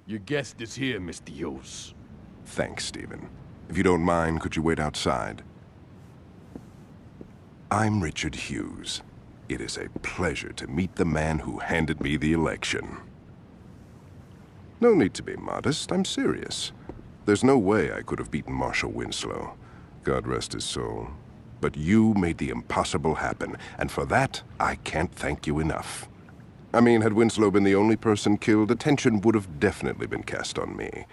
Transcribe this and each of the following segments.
Your guest is here, Mr. Hughes. Thanks, Stephen. If you don't mind, could you wait outside? I'm Richard Hughes. It is a pleasure to meet the man who handed me the election. No need to be modest, I'm serious. There's no way I could have beaten Marshal Winslow. God rest his soul. But you made the impossible happen, and for that, I can't thank you enough. I mean, had Winslow been the only person killed, attention would have definitely been cast on me.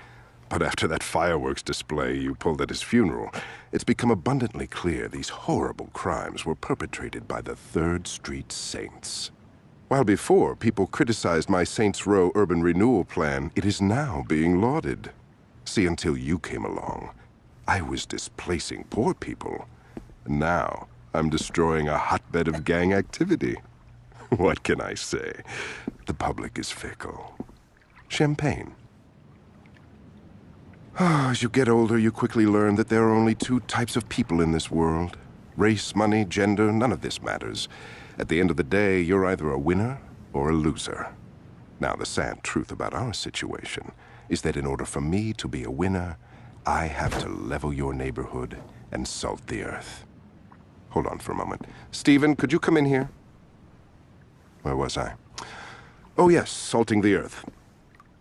But after that fireworks display you pulled at his funeral, it's become abundantly clear these horrible crimes were perpetrated by the 3rd Street Saints. While before people criticized my Saints Row urban renewal plan, it is now being lauded. See, until you came along, I was displacing poor people. Now, I'm destroying a hotbed of gang activity. What can I say? The public is fickle. Champagne. As you get older, you quickly learn that there are only 2 types of people in this world. Race, money, gender, none of this matters. At the end of the day, you're either a winner or a loser. Now, the sad truth about our situation is that in order for me to be a winner, I have to level your neighborhood and salt the earth. Hold on for a moment. Stephen, could you come in here? Where was I? Oh yes, salting the earth.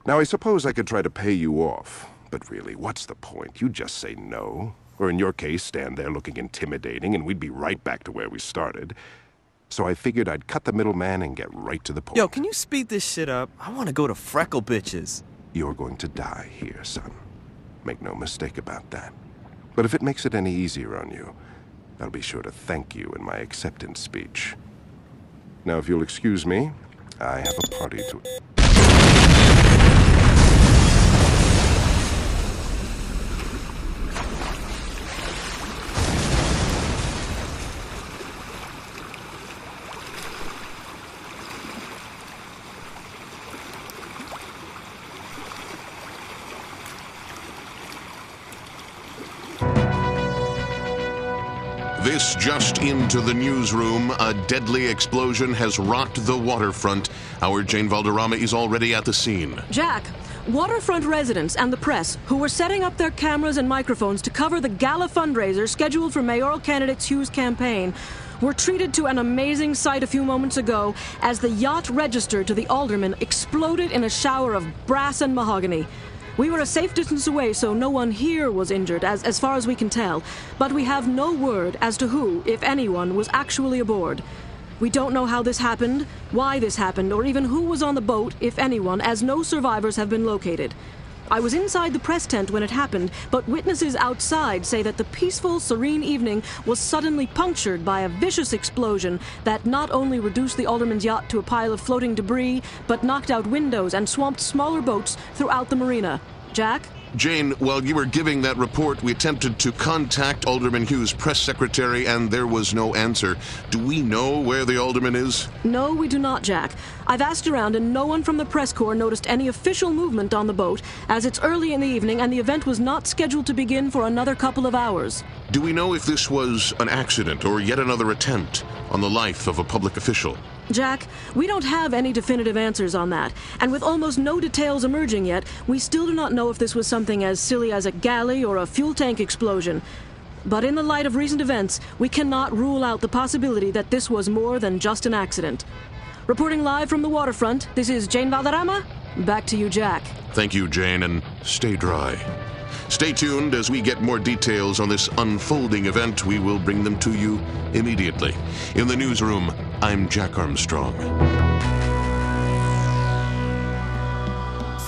Now, I suppose I could try to pay you off. But really, what's the point? You just say no. Or in your case, stand there looking intimidating, and we'd be right back to where we started. So I figured I'd cut the middleman and get right to the point. Yo, can you speed this shit up? I want to go to Freckle Bitches. You're going to die here, son. Make no mistake about that. But if it makes it any easier on you, I'll be sure to thank you in my acceptance speech. Now, if you'll excuse me, I have a party to... This just into the newsroom. A deadly explosion has rocked the waterfront. Our Jane Valderrama is already at the scene. Jack, waterfront residents and the press, who were setting up their cameras and microphones to cover the gala fundraiser scheduled for mayoral candidate Hughes' campaign, were treated to an amazing sight a few moments ago as the yacht registered to the alderman exploded in a shower of brass and mahogany. We were a safe distance away, so no one here was injured, as far as we can tell. But we have no word as to who, if anyone, was actually aboard. We don't know how this happened, why this happened, or even who was on the boat, if anyone, as no survivors have been located. I was inside the press tent when it happened, but witnesses outside say that the peaceful, serene evening was suddenly punctured by a vicious explosion that not only reduced the alderman's yacht to a pile of floating debris, but knocked out windows and swamped smaller boats throughout the marina. Jack? Jane, while you were giving that report, we attempted to contact Alderman Hughes' press secretary, and there was no answer. Do we know where the alderman is? No, we do not, Jack. I've asked around, and no one from the press corps noticed any official movement on the boat, as it's early in the evening and the event was not scheduled to begin for another couple of hours. Do we know if this was an accident or yet another attempt on the life of a public official? Jack, we don't have any definitive answers on that, and with almost no details emerging yet, we still do not know if this was something as silly as a galley or a fuel tank explosion. But in the light of recent events, we cannot rule out the possibility that this was more than just an accident. Reporting live from the waterfront, this is Jane Valderrama. Back to you, Jack. Thank you, Jane, and stay dry. Stay tuned as we get more details on this unfolding event. We will bring them to you immediately. In the newsroom, I'm Jack Armstrong.